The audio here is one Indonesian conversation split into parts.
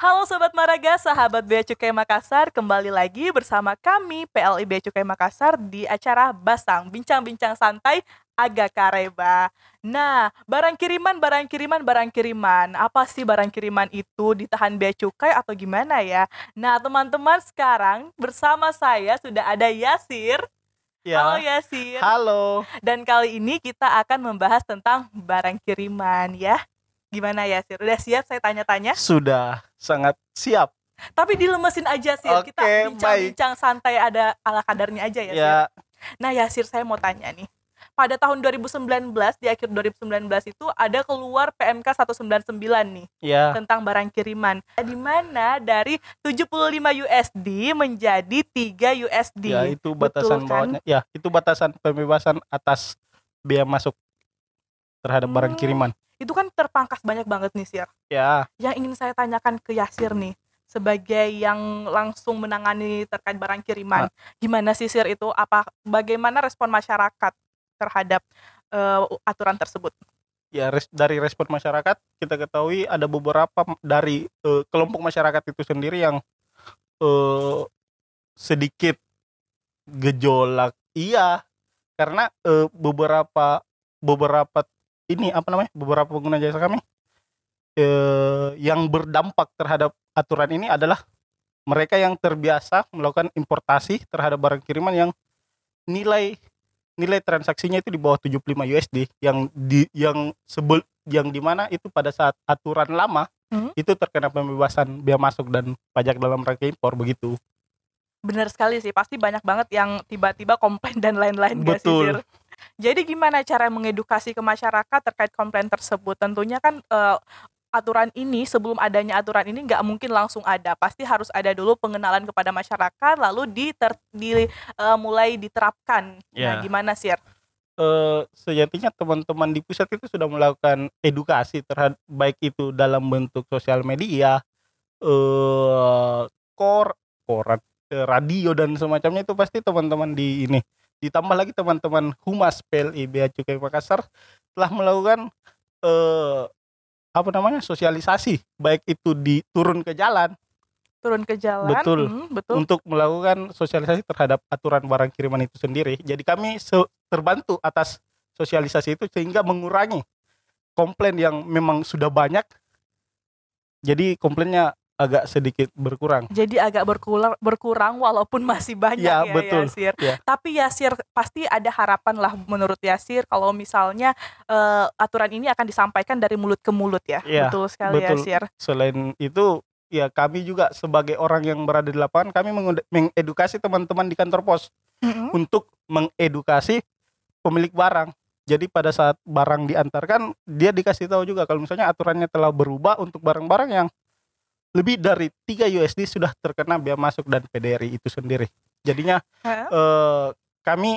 Halo Sobat Maraga, sahabat Bea Cukai Makassar, kembali lagi bersama kami PLI Bea Cukai Makassar di acara Basang, bincang-bincang santai agak kareba. Nah, barang kiriman, apa sih barang kiriman itu ditahan Bea Cukai atau gimana ya? Nah, teman-teman sekarang bersama saya sudah ada Yasir. Halo Ya, Yasir. halo. Dan kali ini kita akan membahas tentang barang kiriman ya. Gimana Yasir? Udah siap saya tanya-tanya? Sudah sangat siap. Tapi dilemesin aja Sir, kita Oke, baik. bincang-bincang santai ada ala kadarnya aja ya Sir. Ya, Nah ya Sir, saya mau tanya nih. Pada tahun 2019, di akhir 2019 itu ada keluar PMK 199 nih ya, tentang barang kiriman. Di mana dari 75 USD menjadi 3 ya USD. itu Betul batasan kan? bawahnya. Ya, itu batasan pembebasan atas bea masuk terhadap barang Hmm, kiriman. itu kan terpangkas banyak banget nih Sir. Ya, Yang ingin saya tanyakan ke Yasir nih, sebagai yang langsung menangani terkait barang kiriman, ah, gimana sih Sir itu? Bagaimana respon masyarakat terhadap aturan tersebut? ya dari respon masyarakat kita ketahui ada beberapa dari kelompok masyarakat itu sendiri yang eh, sedikit gejolak. Iya, karena beberapa beberapa ini apa namanya? Beberapa pengguna jasa kami yang berdampak terhadap aturan ini adalah mereka yang terbiasa melakukan importasi terhadap barang kiriman yang nilai nilai transaksinya itu di bawah 75 USD yang di mana itu pada saat aturan lama Hmm? itu terkena pembebasan bea masuk dan pajak dalam rangka impor begitu. Benar sekali sih, pasti banyak banget yang tiba-tiba komplain dan lain-lain gak sih Betul. Sir? Jadi gimana cara mengedukasi ke masyarakat terkait komplain tersebut? Tentunya kan aturan ini, sebelum adanya aturan ini nggak mungkin langsung ada. Pasti harus ada dulu pengenalan kepada masyarakat, lalu mulai diterapkan. Nah, Ya, gimana Sir? sejatinya teman-teman di pusat itu sudah melakukan edukasi terhadap baik itu dalam bentuk sosial media, eh koran, radio dan semacamnya itu pasti teman-teman di ini. Ditambah lagi teman-teman Humas PLI Bea Cukai Makassar telah melakukan eh apa namanya? Sosialisasi, baik itu turun ke jalan, Turun ke jalan, betul, betul. untuk melakukan sosialisasi terhadap aturan barang kiriman itu sendiri. Jadi kami terbantu atas sosialisasi itu sehingga mengurangi komplain yang memang sudah banyak. Jadi komplainnya agak sedikit berkurang. Jadi agak berkurang walaupun masih banyak Ya, ya betul. Yasir. Ya. Tapi Yasir pasti ada harapan lah menurut Yasir kalau misalnya aturan ini akan disampaikan dari mulut ke mulut ya. Iya, Betul sekali betul. Yasir. Selain itu, ya kami juga sebagai orang yang berada di lapangan, kami mengedukasi teman-teman di kantor pos Mm-mm. untuk mengedukasi pemilik barang. Jadi pada saat barang diantarkan, dia dikasih tahu juga kalau misalnya aturannya telah berubah untuk barang-barang yang lebih dari 3 USD sudah terkena bea masuk dan PDRI itu sendiri. Jadinya Heeh. kami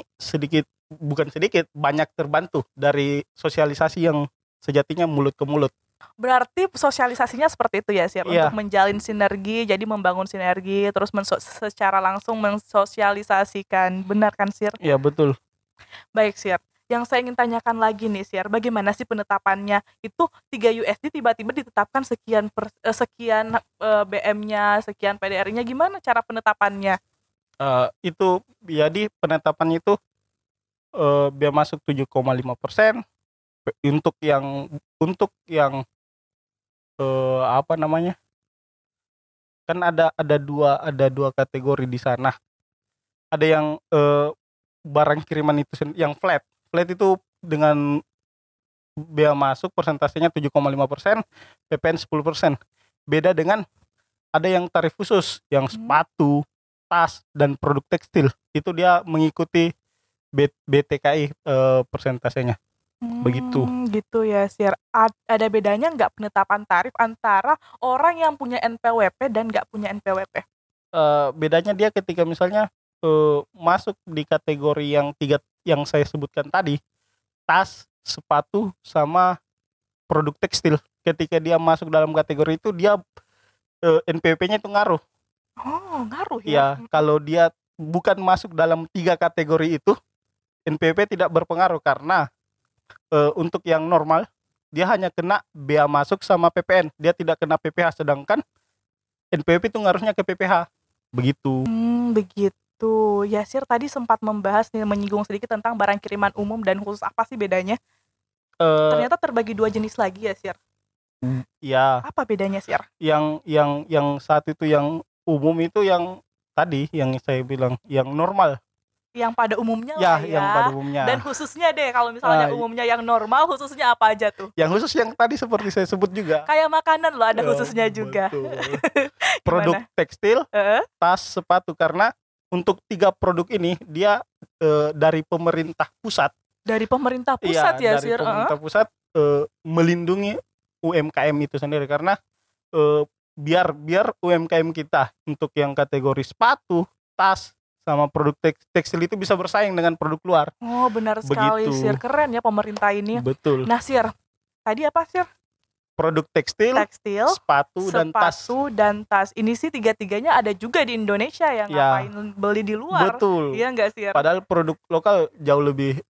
bukan sedikit, banyak terbantu dari sosialisasi yang sejatinya mulut ke mulut. Berarti sosialisasinya seperti itu ya Sir, untuk Iya, menjalin sinergi, jadi membangun sinergi, terus secara langsung mensosialisasikan. Benar kan Sir? iya betul. Baik Sir. Yang saya ingin tanyakan lagi nih Sir, bagaimana sih penetapannya? Itu 3 USD tiba-tiba ditetapkan sekian BM-nya, sekian PDR-nya, gimana cara penetapannya? Itu jadi penetapan itu bea masuk 7,5%. Untuk yang apa namanya, kan ada dua kategori di sana. Ada yang barang kiriman itu yang flat itu dengan bea masuk persentasenya 7,5%, PPN 10%. Beda dengan ada yang tarif khusus yang Hmm. sepatu, tas dan produk tekstil itu dia mengikuti BTKI persentasenya begitu. Gitu ya Sir. Ada bedanya nggak penetapan tarif antara orang yang punya NPWP dan nggak punya NPWP? Bedanya dia ketika misalnya masuk di kategori yang tiga yang saya sebutkan tadi, tas, sepatu sama produk tekstil. Ketika dia masuk dalam kategori itu dia NPWP-nya itu ngaruh. Oh, ngaruh ya? Ya, kalau dia bukan masuk dalam tiga kategori itu, NPWP tidak berpengaruh karena untuk yang normal dia hanya kena bea masuk sama PPN, dia tidak kena PPh. Sedangkan NPWP itu ngaruhnya ke PPH. Begitu. Begitu. Yasir tadi sempat membahas nih, menyinggung sedikit tentang barang kiriman umum dan khusus. Apa sih bedanya? Ternyata terbagi 2 jenis lagi ya, Sir. Ya. Apa bedanya, Sir? Yang saat itu yang umum itu yang tadi yang saya bilang yang normal. Yang pada umumnya Ya, lah ya. yang pada umumnya. Dan khususnya deh, kalau misalnya umumnya yang normal, khususnya apa aja tuh? Yang khusus yang tadi seperti saya sebut juga. Kayak makanan loh, ada khususnya juga. Produk tekstil, tas, sepatu, karena untuk 3 produk ini dia dari pemerintah pusat. Dari pemerintah pusat ya, Sir? Dari pemerintah pusat melindungi UMKM itu sendiri, karena biar UMKM kita untuk yang kategori sepatu, tas, sama produk tekstil itu bisa bersaing dengan produk luar. Oh, benar sekali, Sir. Keren ya pemerintah ini. Betul. Nah, Sir, tadi apa, Sir? Produk tekstil, sepatu dan tas. Ini sih 3-tiganya ada juga di Indonesia ya, ngapain beli di luar. Betul. Iya nggak, Sir? Padahal produk lokal jauh lebih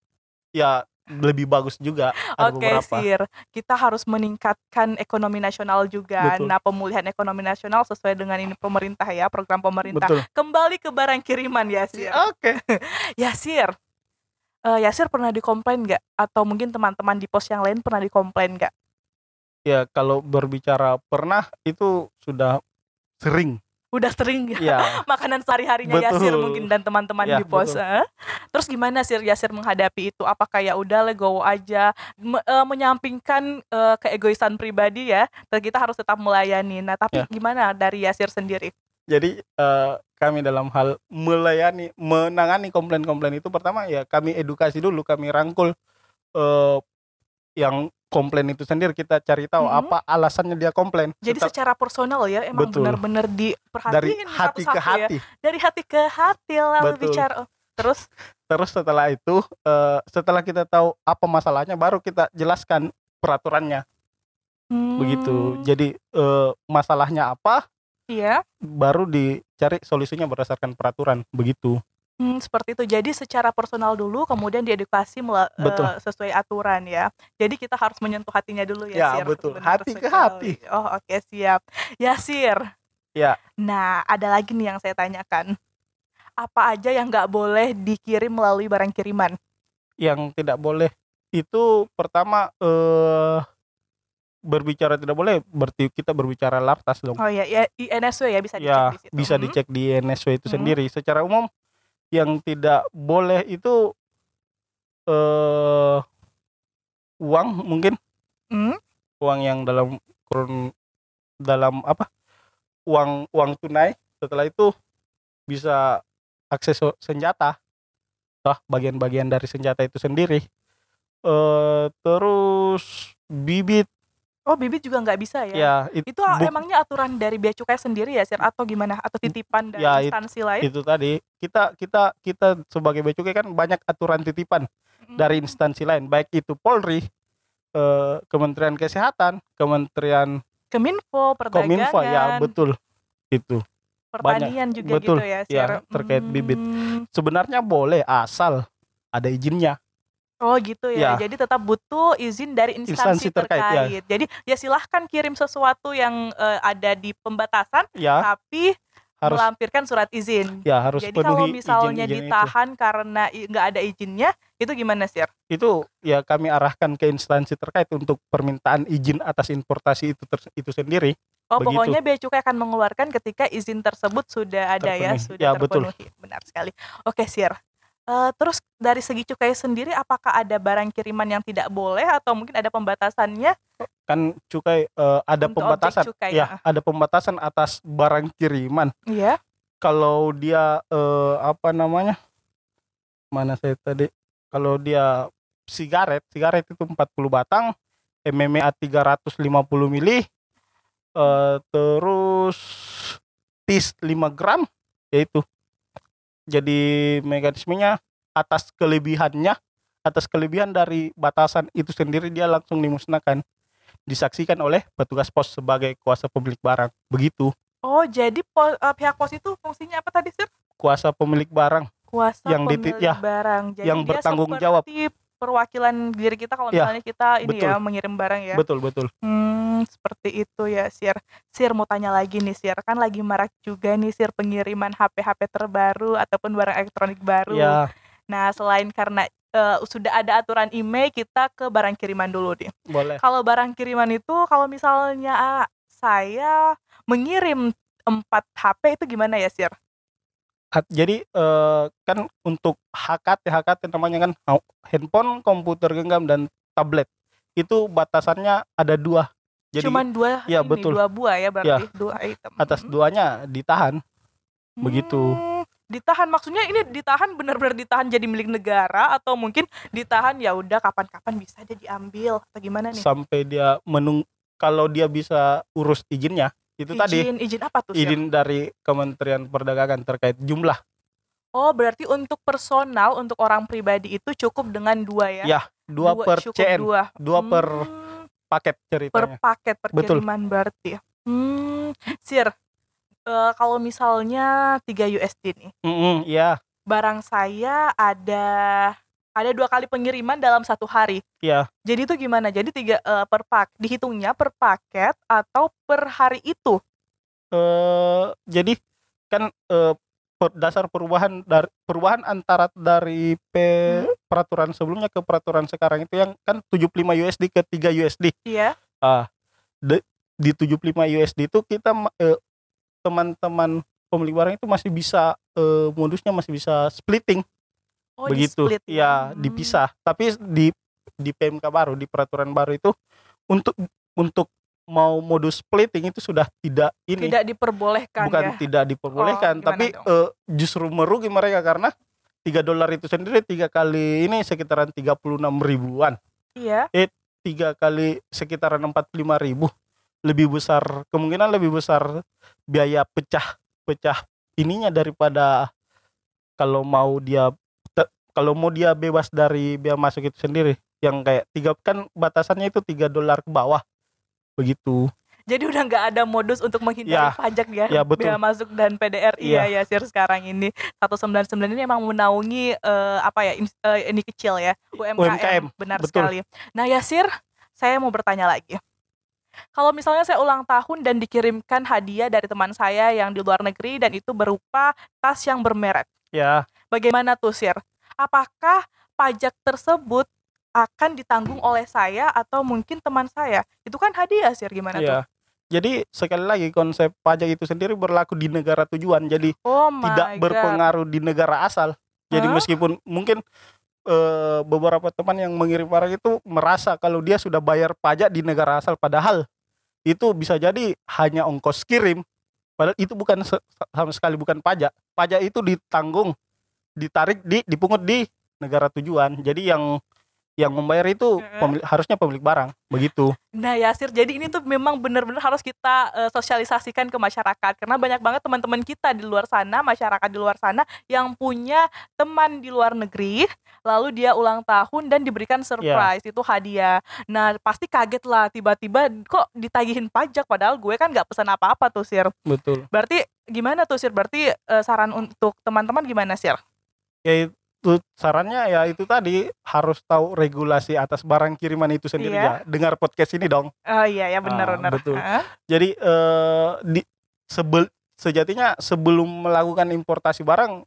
lebih bagus juga. Oke, Sir. Kita harus meningkatkan ekonomi nasional juga. Betul. Nah, pemulihan ekonomi nasional sesuai dengan ini pemerintah ya, program pemerintah. Betul. Kembali ke barang kiriman ya, Sir. Oke. Ya, Sir. Yasir pernah dikomplain nggak? Atau mungkin teman-teman di pos yang lain pernah dikomplain nggak? Ya, kalau berbicara pernah itu sudah sering. Udah sering ya. Makanan sehari-harinya Yasir mungkin dan teman-teman di pos. Terus gimana, Sir, Yasir menghadapi itu? Apakah ya udah legowo aja, menyampingkan keegoisan pribadi ya, dan kita harus tetap melayani. Nah, tapi gimana dari Yasir sendiri? Jadi kami dalam hal menangani komplain-komplain itu, pertama ya kami edukasi dulu, kami rangkul yang komplain itu sendiri, kita cari tahu apa alasannya dia komplain. Jadi secara personal ya, emang benar-benar diperhatiin dari hati ke hati. Dari hati ke hati lalu bicara. Terus setelah itu, setelah kita tahu apa masalahnya, baru kita jelaskan peraturannya. Begitu. Jadi masalahnya apa? Iya. Baru dicari solusinya berdasarkan peraturan. Begitu. Seperti itu. Jadi secara personal dulu, kemudian diedukasi sesuai aturan ya. Jadi kita harus menyentuh hatinya dulu ya, Sir. Ya, betul. Hati ke hati. Oh, oke, siap. Ya, Sir. Ya. Nah, ada lagi nih yang saya tanyakan. Apa aja yang nggak boleh dikirim melalui barang kiriman? Yang tidak boleh itu pertama berbicara tidak boleh, berarti kita berbicara lartas dong. Oh ya, INSW ya, bisa dicek di situ. Bisa dicek di INSW itu sendiri. Secara umum yang tidak boleh itu uang mungkin. Uang yang dalam apa? Uang tunai. Setelah itu bisa akses senjata. Bagian-bagian dari senjata itu sendiri. Terus bibit. Oh, bibit juga nggak bisa ya? Ya, itu emangnya aturan dari Bea Cukai sendiri ya, Sir, atau gimana? Atau titipan dari instansi lain? Itu tadi kita sebagai Bea Cukai kan banyak aturan titipan dari instansi lain, baik itu Polri, Kementerian Kesehatan, Kementerian Kominfo, Perdagangan. Ya, betul. Itu. Pertanian banyak. juga Betul. gitu ya, Sir. Ya, terkait bibit. Sebenarnya boleh asal ada izinnya. Oh gitu ya. Jadi tetap butuh izin dari instansi terkait. Jadi ya silahkan kirim sesuatu yang ada di pembatasan, tapi harus melampirkan surat izin. Ya, harus jadi penuhi kalau misalnya izin ditahan itu karena nggak ada izinnya, itu gimana, Sir? Itu ya kami arahkan ke instansi terkait untuk permintaan izin atas importasi itu sendiri. Oh, begitu. Pokoknya Bea Cukai akan mengeluarkan ketika izin tersebut sudah ada terpenuhi. Sudah terpenuhi. Betul. Benar sekali. Oke, Sir. Terus dari segi cukai sendiri, apakah ada barang kiriman yang tidak boleh atau mungkin ada pembatasannya? Kan cukai ada pembatasan. Cukai, ada pembatasan atas barang kiriman. Iya. Kalau dia mana saya tadi? Kalau dia sigaret itu 40 batang, MMA 350 mili, terus tis 5 gram, yaitu. Jadi mekanismenya atas kelebihan dari batasan itu sendiri dia langsung dimusnahkan, disaksikan oleh petugas pos sebagai kuasa pemilik barang. Begitu. Oh, jadi pihak pos itu fungsinya apa tadi, Sir? Kuasa pemilik barang. Kuasa pemilik barang. Jadi yang bertanggung jawab. perwakilan diri kita kalau Iya, misalnya kita ini betul. ya mengirim barang ya. Betul betul. Seperti itu ya, Sir. Sir mau tanya lagi nih, Sir. Kan lagi marak juga nih, Sir, pengiriman HP-HP terbaru ataupun barang elektronik baru. Iya, Nah, selain karena sudah ada aturan IMEI, kita ke barang kiriman dulu nih. boleh. Kalau barang kiriman itu kalau misalnya saya mengirim 4 HP itu gimana ya, Sir? Jadi, kan untuk HKT namanya kan, handphone, komputer genggam, dan tablet. Itu batasannya ada 2. Jadi Cuman 2 iya ini, betul, 2 buah ya iya, berarti, 2 item. atas 2-nya ditahan, begitu. Ditahan maksudnya ini ditahan benar-benar ditahan jadi milik negara atau mungkin ditahan ya udah kapan-kapan bisa aja diambil atau gimana nih? Sampai dia kalau dia bisa urus izinnya, itu tadi, Izin apa tuh, Sir? izin dari Kementerian Perdagangan terkait jumlah. Oh, berarti untuk personal, untuk orang pribadi itu cukup dengan 2 ya? Ya, 2 per Cukup CN, 2. 2 per paket Per ceritanya. paket, per Betul. kiriman berarti ya? Sir, kalau misalnya 3 USD nih, Iya, barang saya ada 2 kali pengiriman dalam 1 hari. iya. Jadi itu gimana? Jadi dihitungnya per paket atau per hari itu? Jadi kan, dasar perubahan antara dari peraturan sebelumnya ke peraturan sekarang itu yang kan 75 USD ke 3 USD. Iya. Di 75 USD itu kita teman-teman pemilik barang itu masih bisa, modusnya masih bisa splitting, Oh, begitu. di-split ya? Iya, dipisah. Tapi di PMK baru, di peraturan baru itu untuk mau modus splitting itu sudah tidak ini, Tidak diperbolehkan bukan ya? tidak diperbolehkan, gimana tapi dong? justru merugi mereka karena $3 itu sendiri 3 kali ini sekitaran 36 ribuan. Iya. 3 kali sekitaran 45 ribu. Kemungkinan lebih besar biaya pecah ininya daripada kalau mau dia bebas dari biaya masuk itu sendiri. Yang kayak kan batasannya itu $3 ke bawah. Begitu. Jadi udah nggak ada modus untuk menghindari pajak ya, ya betul. bea masuk dan PDR. Iya. Ya, Sir, sekarang ini 199 ini emang menaungi ini kecil ya, UMKM. Benar betul. sekali. Nah ya, Sir, saya mau bertanya lagi. Kalau misalnya saya ulang tahun dan dikirimkan hadiah dari teman saya yang di luar negeri dan itu berupa tas yang bermerek. Ya. Bagaimana tuh, Sir? Apakah pajak tersebut akan ditanggung oleh saya atau mungkin teman saya? Itu kan hadiah, Sir, gimana tuh? Jadi sekali lagi konsep pajak itu sendiri berlaku di negara tujuan, jadi tidak berpengaruh di negara asal. Jadi meskipun mungkin beberapa teman yang mengirim barang itu merasa kalau dia sudah bayar pajak di negara asal, padahal itu bisa jadi hanya ongkos kirim. Padahal itu bukan sama sekali bukan pajak. Pajak itu dipungut di negara tujuan. Jadi yang membayar itu harusnya pemilik barang, begitu. Nah ya, Sir, jadi ini tuh memang benar-benar harus kita sosialisasikan ke masyarakat karena banyak banget teman-teman kita di luar sana, masyarakat di luar sana yang punya teman di luar negeri, lalu dia ulang tahun dan diberikan surprise, itu hadiah. Nah pasti kaget lah tiba-tiba kok ditagihin pajak padahal gue kan nggak pesan apa-apa tuh, Sir. Betul. Berarti gimana tuh, Sir? Berarti saran untuk teman-teman gimana, Sir? Ya itu sarannya ya itu tadi, harus tahu regulasi atas barang kiriman itu sendiri ya. Dengar podcast ini dong. Oh iya ya, benar. Betul. Jadi sejatinya sebelum melakukan importasi barang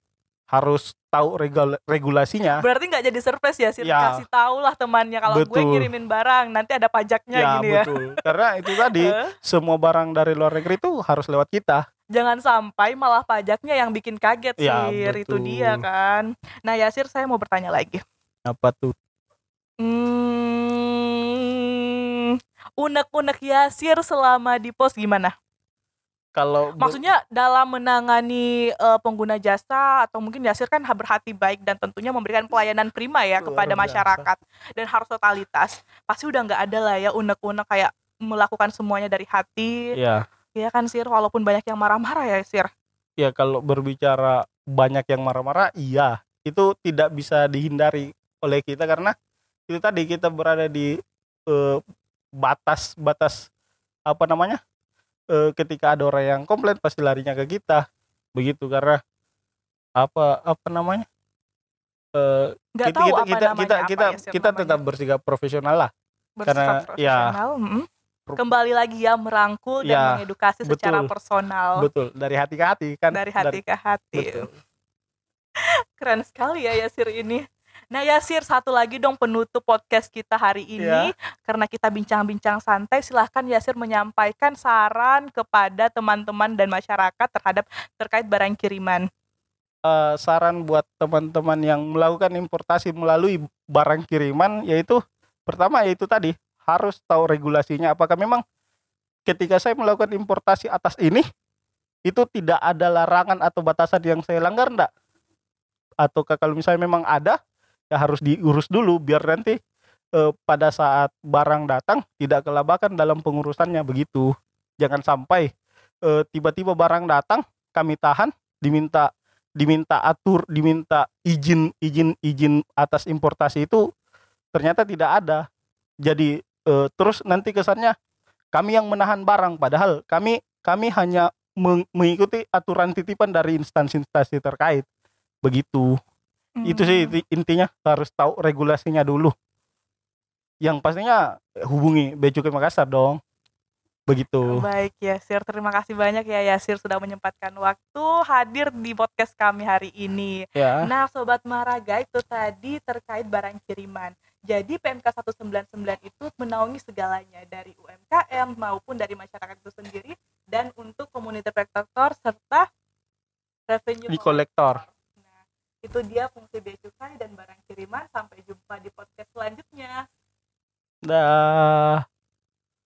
harus tahu regulasinya. Berarti nggak jadi surprise ya, Sir? Kasih tahu lah temannya kalau gue ngirimin barang nanti ada pajaknya gini ya. Betul. Karena itu tadi semua barang dari luar negeri itu harus lewat kita. Jangan sampai malah pajaknya yang bikin kaget, Sir. Ya, itu dia kan. Nah ya, Sir, saya mau bertanya lagi. Apa tuh? Unek-unek Yasir selama di pos gimana? Maksudnya dalam menangani pengguna jasa atau mungkin Yasir kan berhati baik dan tentunya memberikan pelayanan prima ya kepada masyarakat dan harus totalitas. Pasti udah nggak ada lah ya unek-unek kayak melakukan semuanya dari hati. Iya kan, Sir, walaupun banyak yang marah-marah ya, Sir. Ya kalau berbicara banyak yang marah-marah, iya, itu tidak bisa dihindari oleh kita karena itu tadi kita berada di batas ketika ada orang yang komplain pasti larinya ke kita, begitu, karena Nggak kita tahu kita apa kita namanya, kita apa kita ya Sir kita namanya. tetap bersikap profesional lah. Bersikap Karena ya profesional, kembali lagi ya merangkul dan ya mengedukasi secara betul personal betul dari hati ke hati kan, dari hati ke hati. betul. Keren sekali ya Yasir ini. Nah Yasir, satu lagi dong penutup podcast kita hari ini. Ya. Karena kita bincang-bincang santai, silahkan Yasir menyampaikan saran kepada teman-teman dan masyarakat terkait barang kiriman. Saran buat teman-teman yang melakukan importasi melalui barang kiriman, yaitu pertama yaitu tadi harus tahu regulasinya. Apakah memang ketika saya melakukan importasi atas ini itu tidak ada larangan atau batasan yang saya langgar enggak? Atau kalau misalnya memang ada, ya harus diurus dulu biar nanti pada saat barang datang tidak kelabakan dalam pengurusannya, begitu. Jangan sampai tiba-tiba barang datang kami tahan, diminta izin atas importasi itu ternyata tidak ada. Jadi terus nanti kesannya kami yang menahan barang, padahal kami hanya mengikuti aturan titipan dari instansi-instansi terkait, begitu. Itu sih intinya, harus tahu regulasinya dulu. Yang pastinya hubungi Bea Cukai Makassar dong, begitu. Baik Yasir, terima kasih banyak ya Yasir sudah menyempatkan waktu hadir di podcast kami hari ini. Ya. Nah Sobat Maraga, itu tadi terkait barang kiriman. Jadi PMK 199 itu menaungi segalanya, dari UMKM maupun dari masyarakat itu sendiri, dan untuk komunitas kolektor serta revenue kolektor. Nah, itu dia fungsi Bea Cukai dan barang kiriman. Sampai jumpa di podcast selanjutnya. Dah.